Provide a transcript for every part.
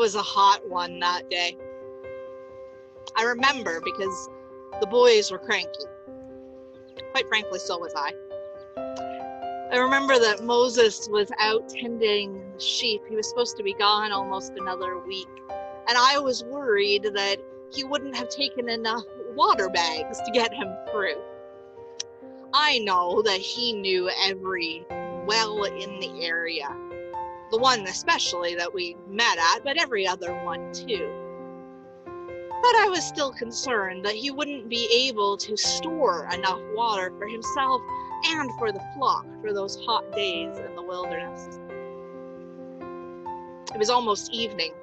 was a hot one that day. I remember because the boys were cranky. Quite frankly, so was I. I remember that Moses was out tending the sheep. He was supposed to be gone almost another week. And I was worried that he wouldn't have taken enough water bags to get him through. I know that he knew every well in the area. The one especially that we met at, but every other one too. But I was still concerned that he wouldn't be able to store enough water for himself and for the flock for those hot days in the wilderness. It was almost evening,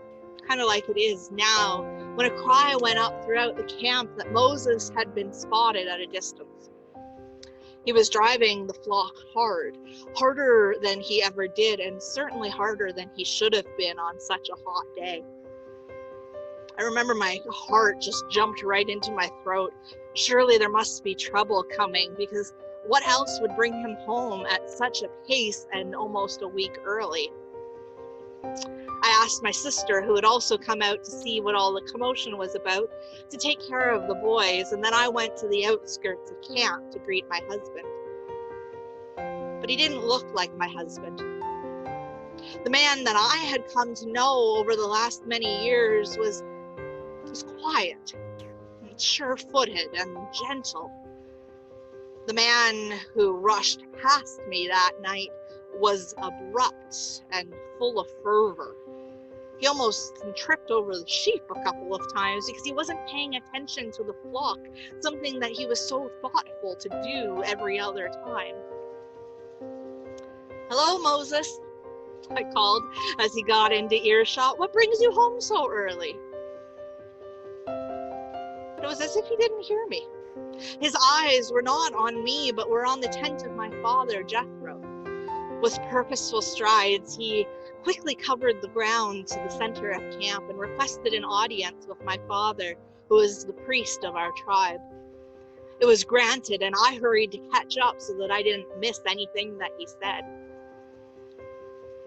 kind of like it is now, when a cry went up throughout the camp that Moses had been spotted at a distance. He was driving the flock hard, harder than he ever did, and certainly harder than he should have been on such a hot day. I remember my heart just jumped right into my throat. Surely there must be trouble coming, because what else would bring him home at such a pace and almost a week early? I asked my sister, who had also come out to see what all the commotion was about, to take care of the boys, and then I went to the outskirts of camp to greet my husband. But he didn't look like my husband. The man that I had come to know over the last many years was quiet, and sure-footed, and gentle. The man who rushed past me that night was abrupt and full of fervor. He almost tripped over the sheep a couple of times because he wasn't paying attention to the flock, something that he was so thoughtful to do every other time. "Hello, Moses," I called as he got into earshot. "What brings you home so early?" But it was as if he didn't hear me. His eyes were not on me, but were on the tent of my father, Jethro. With purposeful strides, he quickly covered the ground to the center of camp and requested an audience with my father, who was the priest of our tribe. It was granted, and I hurried to catch up so that I didn't miss anything that he said.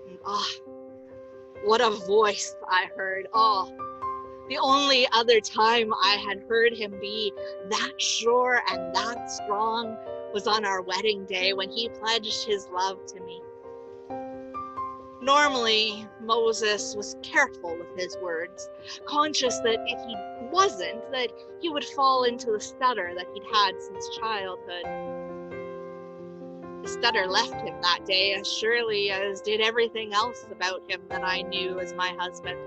And what a voice I heard. The only other time I had heard him be that sure and that strong was on our wedding day when he pledged his love to me. Normally, Moses was careful with his words, conscious that if he wasn't, that he would fall into the stutter that he'd had since childhood. The stutter left him that day as surely as did everything else about him that I knew as my husband.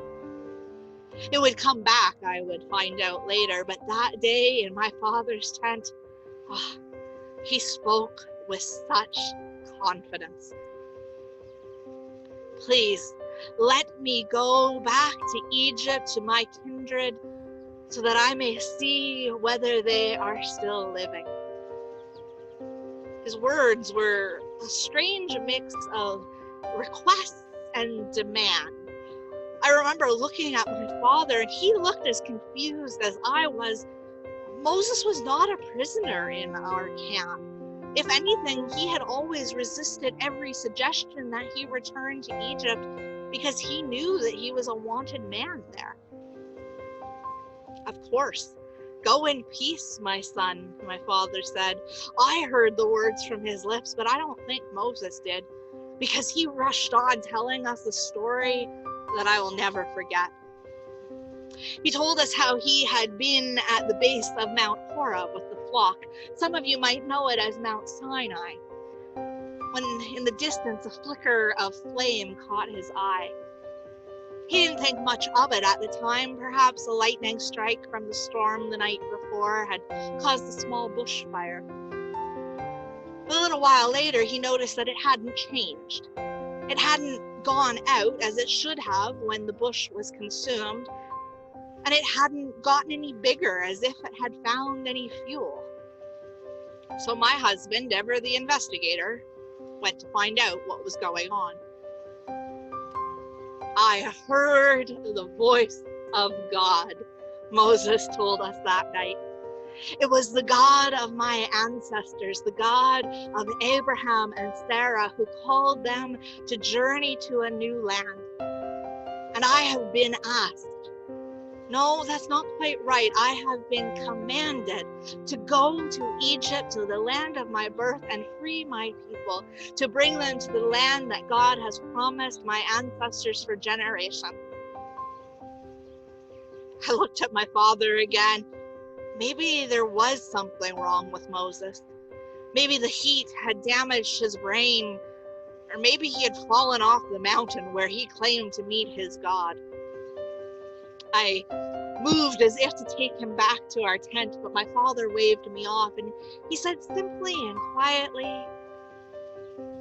It would come back, I would find out later, but that day in my father's tent, he spoke with such confidence. "Please, let me go back to Egypt, to my kindred, so that I may see whether they are still living." His words were a strange mix of requests and demand. I remember looking at my father, and he looked as confused as I was. Moses was not a prisoner in our camp. If anything, he had always resisted every suggestion that he return to Egypt because he knew that he was a wanted man there. "Of course, go in peace, my son," my father said. I heard the words from his lips, but I don't think Moses did, because he rushed on telling us a story that I will never forget. He told us how he had been at the base of Mount Horeb with the flock. Some of you might know it as Mount Sinai. When in the distance a flicker of flame caught his eye. He didn't think much of it at the time. Perhaps a lightning strike from the storm the night before had caused a small bushfire. But a little while later, he noticed that it hadn't changed. It hadn't gone out as it should have when the bush was consumed, and it hadn't gotten any bigger as if it had found any fuel. So my husband, ever the investigator, went to find out what was going on. "I heard the voice of God," Moses told us that night. "It was the God of my ancestors, the God of Abraham and Sarah, who called them to journey to a new land. And And I have been asked, no, that's not quite right. I have been commanded to go to Egypt, to the land of my birth, and free my people, to bring them to the land that God has promised my ancestors for generations. I looked at my father again. Maybe there was something wrong with Moses. Maybe the heat had damaged his brain, or maybe he had fallen off the mountain where he claimed to meet his God. I moved as if to take him back to our tent, but my father waved me off, and he said simply and quietly,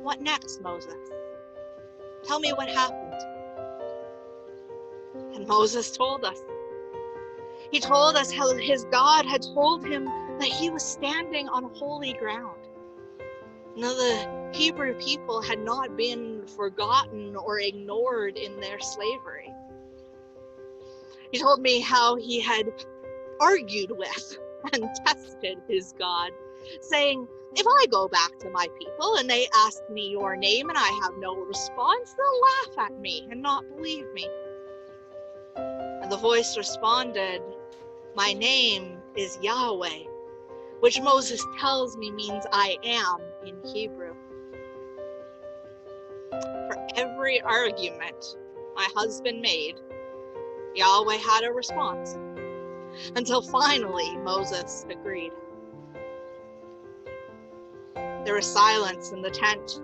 "What next, Moses? Tell me what happened." And Moses told us. He told us how his God had told him that he was standing on holy ground. Now, the Hebrew people had not been forgotten or ignored in their slavery. He told me how he had argued with and tested his God, saying, if I go back to my people and they ask me your name and I have no response, they'll laugh at me and not believe me. And the voice responded, my name is Yahweh, which Moses tells me means I am in Hebrew. For every argument my husband made, Yahweh had a response, until finally Moses agreed. There was silence in the tent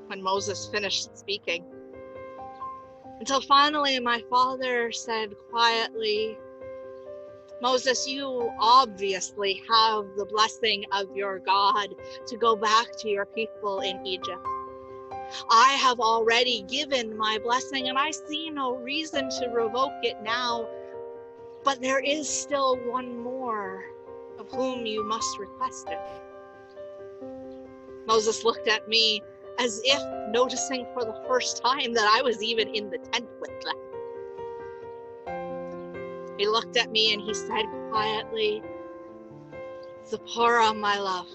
when Moses finished speaking, until finally my father said quietly, Moses, you obviously have the blessing of your God to go back to your people in Egypt. I have already given my blessing and I see no reason to revoke it now, but there is still one more of whom you must request it. Moses looked at me as if noticing for the first time that I was even in the tent with them. He looked at me and he said quietly, Zipporah, my love,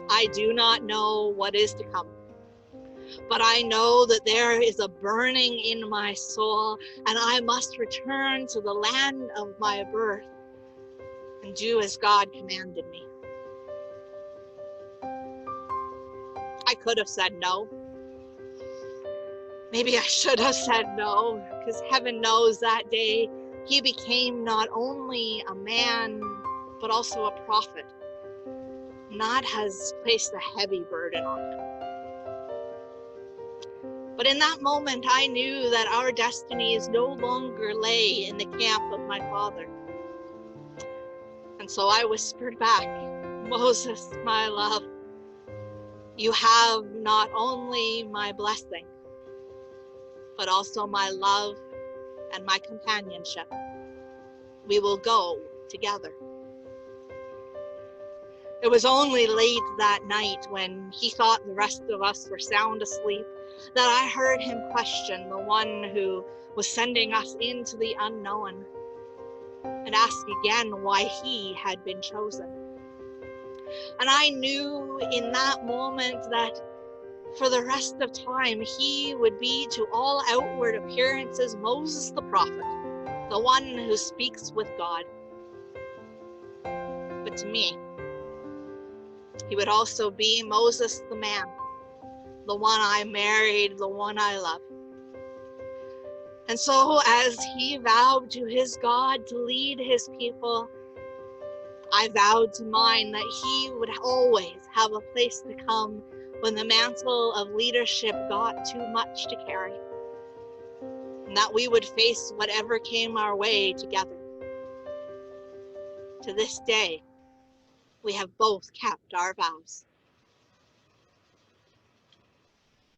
I do not know what is to come, but I know that there is a burning in my soul and I must return to the land of my birth and do as God commanded me. I could have said no. Maybe I should have said no, because heaven knows that day he became not only a man, but also a prophet. And that has placed a heavy burden on him. But in that moment, I knew that our destinies no longer lay in the camp of my father. And so I whispered back, Moses, my love, you have not only my blessing, but also my love and my companionship. We will go together. It was only late that night, when he thought the rest of us were sound asleep, that I heard him question the one who was sending us into the unknown and ask again why he had been chosen. And I knew in that moment that for the rest of time, he would be to all outward appearances Moses the prophet, the one who speaks with God. But to me, he would also be Moses the man, the one I married, the one I love. And so as he vowed to his God to lead his people, I vowed to mine that he would always have a place to come when the mantle of leadership got too much to carry, and that we would face whatever came our way together. To this day, we have both kept our vows.